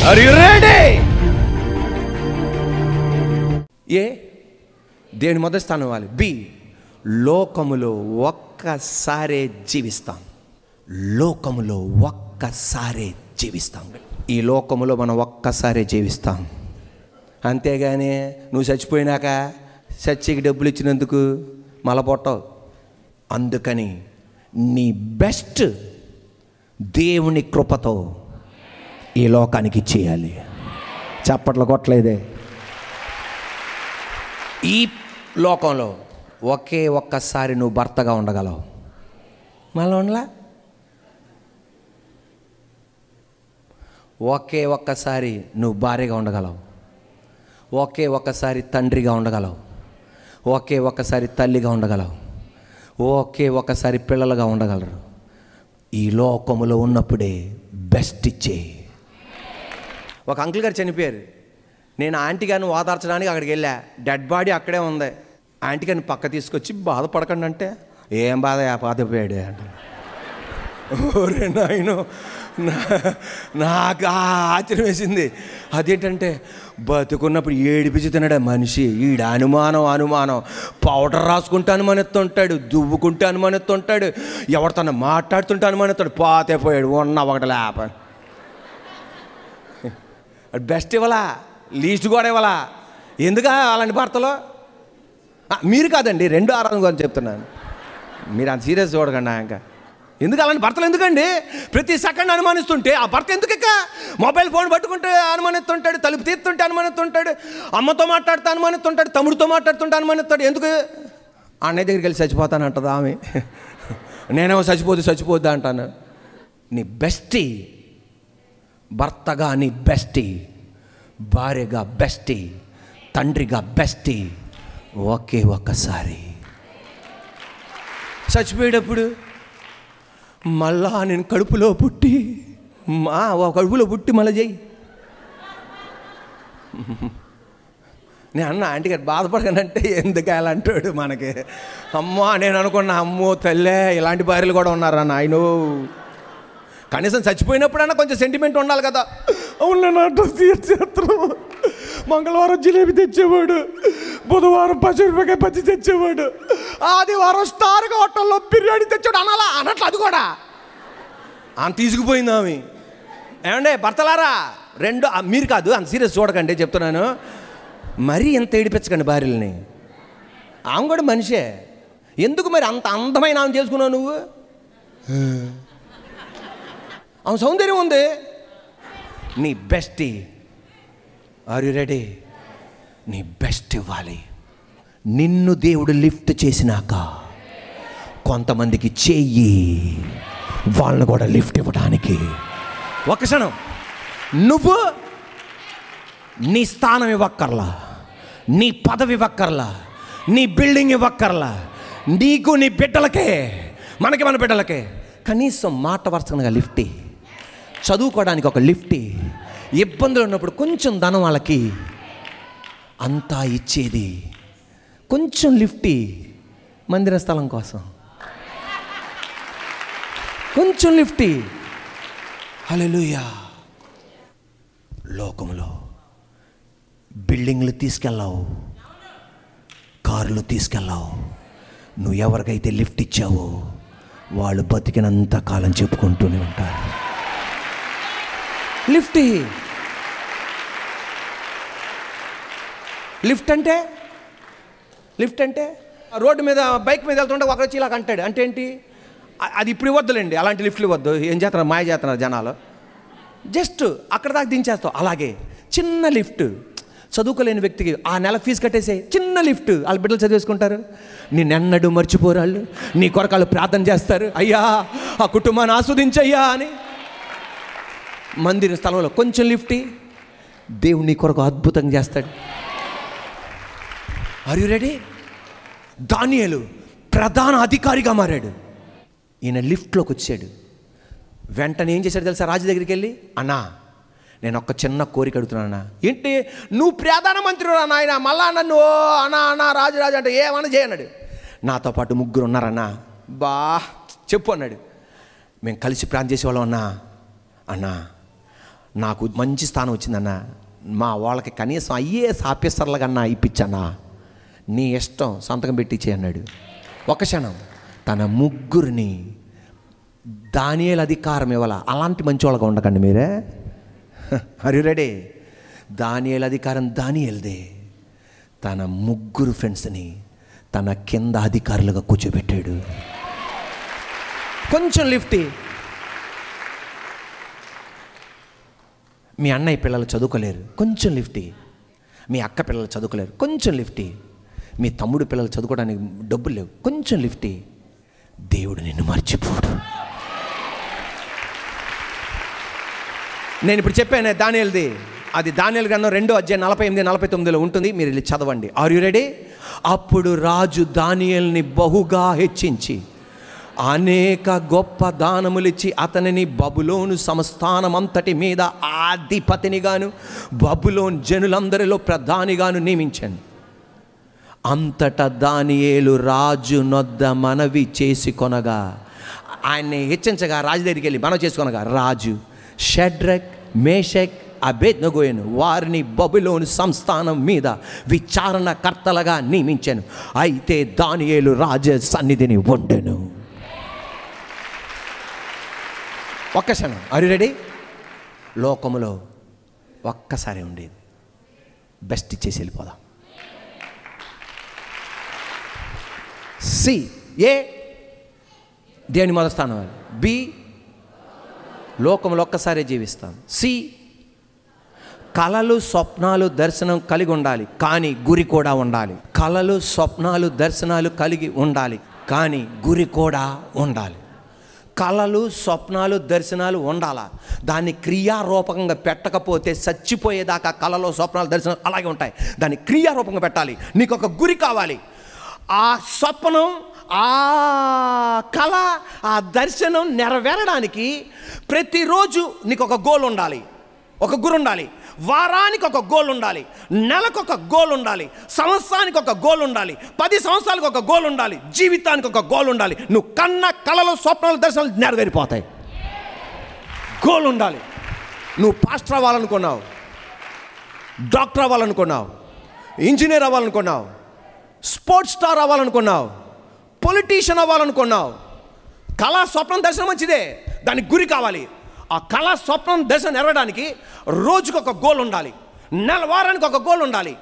Are you ready? ఏ దేవుని మొదటి స్థానం ఇవ్వాలి. బి లోకములో ఒక్కసారే జీవిస్తాం. లోకములో ఒక్కసారే జీవిస్తాం. ఈ లోకములో మనం ఒక్కసారే జీవిస్తాం. అంతేగాని నువ్వు చచ్చిపోయినాక చచ్చికి డబ్బులు ఇచ్చినందుకు మళ్ళా పొట్టవు. అందుకని నీ బెస్ట్ దేవుని కృపతో ఈ లోకానికి ఇచ్చేయాలి. చప్పట్లు కొట్టలేదే. ఈ లోకంలో ఒకే ఒక్కసారి నువ్వు భర్తగా ఉండగలవు. మళ్ళీ ఉండలా? ఒకే ఒక్కసారి నువ్వు భార్యగా ఉండగలవు. ఒకే ఒక్కసారి తండ్రిగా ఉండగలవు. ఒకే ఒక్కసారి తల్లిగా ఉండగలవు. ఒకే ఒక్కసారి పిల్లలుగా ఉండగలరు. ఈ లోకములో ఉన్నప్పుడే బెస్ట్ ఇచ్చే. ఒక అంకుల్ గారు చనిపోయారు. నేను ఆంటీ గారిని ఓదార్చడానికి అక్కడికి వెళ్ళా. డెడ్ బాడీ అక్కడే ఉంది. ఆంటీ గారిని పక్క తీసుకొచ్చి బాధపడకండి అంటే, ఏం బాధ పాతపోయాడు అంటే. ఓరే నాయనో, నాకు ఆశ్చర్యం వేసింది. అదేంటంటే బతుకున్నప్పుడు ఏడిపించి తినడా మనిషి. ఈడ అనుమానం పౌడర్ రాసుకుంటే అనుమానిస్తుంటాడు, దువ్వుకుంటే అనుమానిస్తుంటాడు, ఎవరితో మాట్లాడుతుంటే అనుమానిస్తాడు. పాతైపోయాడు. ఉన్న ఒకటి లేప. బెస్ట్ ఇవ్వాలా, లీస్ట్ కూడా ఇవ్వాలా. ఎందుకు అలాంటి భర్తలో? మీరు కాదండి, 2 ఆరాధన గురించి చెప్తున్నాను. మీరు అంత సీరియస్ చూడకండి. ఇంకా ఎందుకు అలాంటి భర్తలు ఎందుకండి? ప్రతి సెకండ్ అనుమానిస్తుంటే ఆ భర్త ఎందుకు? మొబైల్ ఫోన్ పట్టుకుంటే అనుమానిస్తుంటాడు, తలుపు తీస్తుంటే అనుమానిస్తుంటాడు, అమ్మతో మాట్లాడుతూ అనుమానిస్తుంటాడు, తమ్ముడితో మాట్లాడుతుంటే అనుమానిస్తాడు. ఎందుకు? అన్నయ్య దగ్గరికి వెళ్ళి చచ్చిపోతానంటది ఆమె. నేనేమో చచ్చిపోద్దా అంటాను. నీ బెస్టీ భర్తగా, నీ బెస్టీ భార్యగా, బెస్టీ తండ్రిగా, బెస్టీ ఒకే ఒక్కసారి. చచ్చిపోయేటప్పుడు మళ్ళా నేను కడుపులో పుట్టి మళ్ళీ చెయ్యి. నేను అన్న ఆంటీ గారు బాధపడకనంటే ఎందుకు అలా అంటాడు మనకి. అమ్మా నేను అనుకున్నా, అమ్మో తల్లే ఇలాంటి భార్యలు కూడా ఉన్నారా నాయనో. కనీసం చచ్చిపోయినప్పుడన్నా కొంచెం సెంటిమెంట్ ఉండాలి కదా. అవును నా డ్రెస్ తీర్చేస్తారు. మంగళవారం జిలేబీ తెచ్చేవాడు, బుధవారం 10 రూపాయల బజ్జి తెచ్చేవాడు, ఆదివారం స్టార్ హోటల్లో బిర్యానీ తెచ్చాడు అనాలా అన్నట్లు. అది కూడా ఆమె తీసుకుపోయింది ఆమె. ఏమండే భర్తలారా, 2 మీరు కాదు అంత సీరియస్ చూడకండి చెప్తున్నాను. మరీ ఎంత ఏడిపించకండి భార్యలని. ఆమె కూడా మనిషే. ఎందుకు మరి అంత అందమైన ఆమె చేసుకున్నావు నువ్వు? ఆమె సౌందర్యం ఉంది. నీ బెస్టీ, ఆర్ యు రెడీ? నీ బెస్ట్ ఇవ్వాలి. నిన్ను దేవుడు లిఫ్ట్ చేసినాక కొంతమందికి చెయ్యి వాళ్ళని కూడా లిఫ్ట్ ఇవ్వడానికి. ఒక క్షణం నువ్వు నీ స్థానం ఇవ్వక్కర్లా, నీ పదవి ఇవ్వక్కర్లా, నీ బిల్డింగ్ ఇవ్వక్కర్లా. నీకు నీ బిడ్డలకే, మన బిడ్డలకే కనీసం మాట వరుసగా లిఫ్ట్. చదువుకోవడానికి ఒక లిఫ్ట్. ఇబ్బందులు ఉన్నప్పుడు కొంచెం ధనం వాళ్ళకి అంతా ఇచ్చేది. కొంచెం లిఫ్ట్ మందిర స్థలం కోసం, కొంచెం లిఫ్ట్. హల్లెలూయా. లోకంలో బిల్డింగ్లు తీసుకెళ్ళావు, కార్లు తీసుకెళ్ళావు. నువ్వు ఎవరికైతే లిఫ్ట్ ఇచ్చావో వాళ్ళు బతికినంత కాలం చెప్పుకుంటూనే ఉంటారు. లిఫ్ట్ అంటే రోడ్డు మీద బైక్ మీద వెళ్తుంటే ఒకరు వచ్చి ఇలా అంటాడు అంటే ఏంటి? అది ఇప్పుడు ఇవ్వద్దులేండి, అలాంటి లిఫ్ట్లు ఇవ్వద్దు. ఏం చేస్తున్నారు, మాయ చేస్తున్నారు జనాలు. జస్ట్ అక్కడ దాకా దించేస్తావు. అలాగే చిన్న లిఫ్ట్. చదువుకోలేని వ్యక్తికి ఆ నెల ఫీజు కట్టేసే చిన్న లిఫ్ట్. వాళ్ళ బిడ్డలు చదివేసుకుంటారు. నిన్నెన్నడూ మర్చిపోరాళ్ళు, నీ కొరకాలు ప్రార్థన చేస్తారు. అయ్యా ఆ కుటుంబాన్ని ఆస్వాదించయ్యా అని. మందిర స్థలంలో కొంచెం లిఫ్ట్, దేవుడు నీ కొరకు అద్భుతంగా చేస్తాడు. Are you ready? దానియేలు ప్రధాన అధికారిగా మారాడు. ఈయన లిఫ్ట్లోకి వచ్చాడు. వెంటనే ఏం చేశాడు తెలుసా? రాజు దగ్గరికి వెళ్ళి, అన్నా నేను ఒక చిన్న కోరిక అడుగుతున్నానా. ఏంటి? నువ్వు ప్రధానమంత్రి రా నాయన, మళ్ళా నన్ను అన్నా రాజు అంటే ఏమన్నా చేయన్నాడు. నాతో పాటు 3 ఉన్నారన్నా. చెప్పు అన్నాడు. మేము కలిసి ప్రార్థన చేసేవాళ్ళం అన్నా. నాకు మంచి స్థానం వచ్చిందన్నా, మా వాళ్ళకి కనీసం ఐఏఎస్ ఆఫీసర్ల కన్నా ఇప్పించన్నా, నీ ఇష్టం సంతకం పెట్టించే అన్నాడు. ఒక క్షణం తన ముగ్గురిని దానియేలు అధికారం ఇవ్వాల. అలాంటి మంచి వాళ్ళగా ఉండకండి మీరే. Are you ready? దానియేలు అధికారం దానియేలుదే. తన ముగ్గురు ఫ్రెండ్స్ని తన కింద అధికారులుగా కూర్చోబెట్టాడు. కొంచెం లిఫ్టీ. మీ అన్నయ్య పిల్లలు చదువుకోలేరు, కొంచెం లిఫ్టీ. మీ అక్క పిల్లలు చదువుకోలేరు, కొంచెం లిఫ్టీ. మీ తమ్ముడు పిల్లలు చదువుకోవడానికి డబ్బులు లేవు, కొంచెం లిఫ్టీ. దేవుడు నిన్ను మర్చిపోడు. నేను ఇప్పుడు చెప్పాను దానియేలుది, అది దానియేలు గ్రంథం 2:48-49 ఉంటుంది. మీరు వెళ్ళి చదవండి. Are you ready? అప్పుడు రాజు దానియేలుని బహుగా హెచ్చించి అనేక గొప్ప దానములిచ్చి అతనిని బబులోను సంస్థానమంతటి మీద అధిపతినిగాను బబులోను జనులందరిలో ప్రధానిగాను నియమించాను. అంతటా దానియేలు రాజు నొద్ద మనవి చేసుకొనగా, ఆయన్ని హెచ్చించగా రాజు దగ్గరికి వెళ్ళి మనవి చేసుకొనగా, రాజు షడ్రక్ మేషక్ అబేద్నెగోను వారిని బబులోను సంస్థానం మీద విచారణకర్తలుగా నియమించాను. అయితే దానియేలు రాజ సన్నిధిని ఉండెను. ఒక్క క్షణం. Are you ready? లోకములో ఒక్కసారి ఉండేది, బెస్ట్ ఇచ్చేసి వెళ్ళిపోదాం. సి, ఏ దేవుని మొదటి స్థానం. బి, లోకములో ఒక్కసారే జీవిస్తాం. సి, కలలు స్వప్నాలు దర్శనం కలిగి ఉండాలి, కానీ గురి కూడా ఉండాలి. కలలు స్వప్నాలు దర్శనాలు కలిగి ఉండాలి, కానీ గురి కూడా ఉండాలి. కలలు స్వప్నాలు దర్శనాలు ఉండాలా, దాన్ని క్రియారూపకంగా పెట్టకపోతే చచ్చిపోయేదాకా కళలు స్వప్నాలు దర్శనాలు అలాగే ఉంటాయి. దాన్ని క్రియారూపంగా పెట్టాలి. నీకు ఒక గురి కావాలి. ఆ స్వప్నం, ఆ కళ, ఆ దర్శనం నెరవేరడానికి ప్రతిరోజు నీకు ఒక గోల్ ఉండాలి, ఒక గురి ఉండాలి. వారానికి ఒక గోల్ ఉండాలి, నెలకు ఒక గోల్ ఉండాలి, సంవత్సరానికి ఒక గోల్ ఉండాలి, 10 సంవత్సరాలకు ఒక గోల్ ఉండాలి, జీవితానికి ఒక గోల్ ఉండాలి. నువ్వు కన్న కళలు స్వప్నాలు దర్శనాలు నెరవేరిపోతాయి. గోల్ ఉండాలి. నువ్వు పాస్టర్ అవ్వాలనుకున్నావు, డాక్టర్ అవ్వాలనుకున్నావు, ఇంజనీర్ అవ్వాలనుకున్నావు, స్పోర్ట్స్ స్టార్ అవ్వాలనుకున్నావు, పొలిటీషియన్ అవ్వాలనుకున్నావు. కళా స్వప్నం దర్శనం మంచిదే, దానికి గురి కావాలి. ఆ కళా స్వప్నం దర్శనం నెరవేరడానికి రోజుకు ఒక గోల్ ఉండాలి, వారానికి ఒక గోల్ ఉండాలి,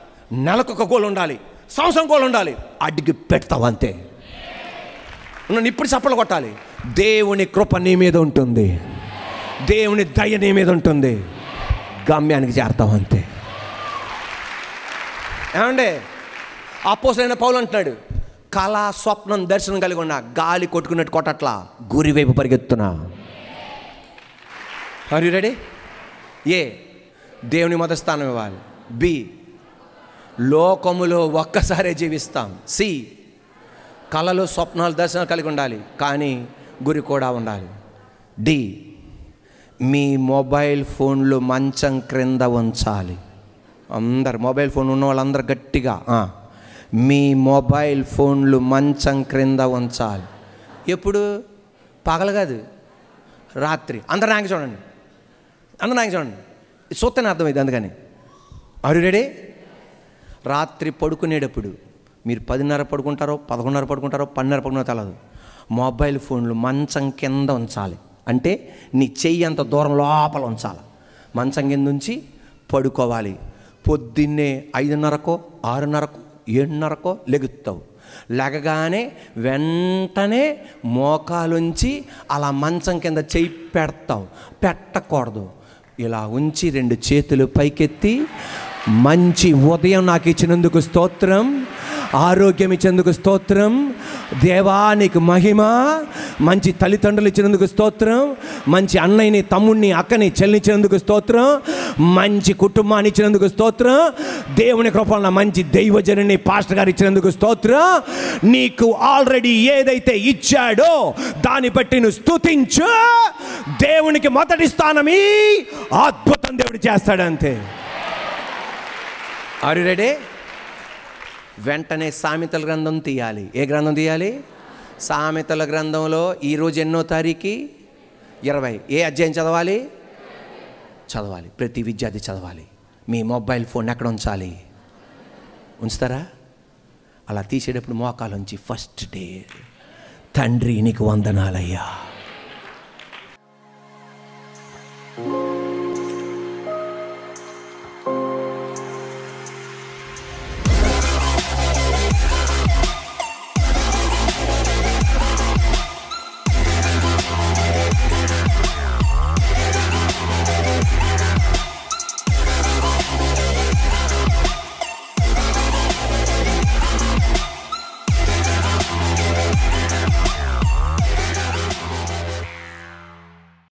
నెలకు ఒక గోల్ ఉండాలి, సంవత్సరం గోల్ ఉండాలి. అడిగి పెడతావు అంతే. నన్ను ఇప్పుడు చప్పలు కొట్టాలి. దేవుని కృప నీ మీద ఉంటుంది, దేవుని దయ నీ మీద ఉంటుంది. గమ్యానికి చేరతావు అంతే. ఏమండి, అపోస్తలుడైన పౌలు అంటున్నాడు, కళా స్వప్నం దర్శనం కలిగి ఉన్నా, గాలి కొట్టుకున్నట్టు కొట్టట్లా, గురి వైపు పరిగెత్తున్నా. Are you ready? ఏ, దేవుని మొదటి స్థానం ఇవ్వాలి. బి, లోకములో ఒక్కసారే జీవిస్తాం. సి, కళలు స్వప్నాలు దర్శనాలు కలిగి ఉండాలి, కానీ గురి కూడా ఉండాలి. డి, మీ మొబైల్ ఫోన్లు మంచం క్రింద ఉంచాలి. అందరు మొబైల్ ఫోన్ ఉన్న వాళ్ళందరూ గట్టిగా, మీ మొబైల్ ఫోన్లు మంచం క్రింద ఉంచాలి. ఎప్పుడు? పగలు కాదు, రాత్రి. అందరు నాకు చూడండి, అందరు నాకు చూడండి, చూస్తేనే అర్థమైంది. అందుకని ఆర్ యు రెడీ? రాత్రి పడుకునేటప్పుడు మీరు 10:30 పడుకుంటారో, 11:30 పడుకుంటారో, 12:30 పడుకున్నారో తెలదు, మొబైల్ ఫోన్లు మంచం కింద ఉంచాలి. అంటే నీ చెయ్యి అంత దూరం లోపల ఉంచాలి. మంచం కింద ఉంచి పడుకోవాలి. పొద్దున్నే 5:30కో, 6:30కో, 7:30కో లెగుస్తావు. లెగగానే వెంటనే మోకాలుంచి అలా మంచం కింద చెయ్యి పెడతావు. పెట్టకూడదు. ఇలా ఉంచి 2 చేతులు పైకెత్తి, మంచి ఉదయం నాకు ఇచ్చినందుకు స్తోత్రం, ఆరోగ్యం ఇచ్చినందుకు స్తోత్రం, దేవానికి మహిమ, మంచి తల్లిదండ్రులు ఇచ్చినందుకు స్తోత్రం, మంచి అన్నయ్యని, తమ్ముడిని, అక్కని, చెల్లించినందుకు స్తోత్రం, మంచి కుటుంబాన్ని ఇచ్చినందుకు స్తోత్రం, దేవుని కృపణ మంచి దైవజనుని పాస్టర్ గారు ఇచ్చినందుకు స్తోత్రం. నీకు ఆల్రెడీ ఏదైతే ఇచ్చాడో దాన్ని బట్టి నువ్వు స్తుతించు. దేవునికి మొదటి స్థానం ఈ అద్భుతం దేవుడు చేస్తాడంతే. Are you ready? వెంటనే సామెతల గ్రంథం తీయాలి. ఏ గ్రంథం తీయాలి? సామెతల గ్రంథంలో ఈరోజు ఎన్నో తారీఖు? 20. ఏ అధ్యాయం చదవాలి? చదవాలి. ప్రతి విద్యార్థి చదవాలి. మీ మొబైల్ ఫోన్ ఎక్కడ ఉంచాలి? ఉంచుతారా? అలా తీసేటప్పుడు మోకాలుంచి ఫస్ట్ డే, తండ్రి నీకు వందనాలయ్యా.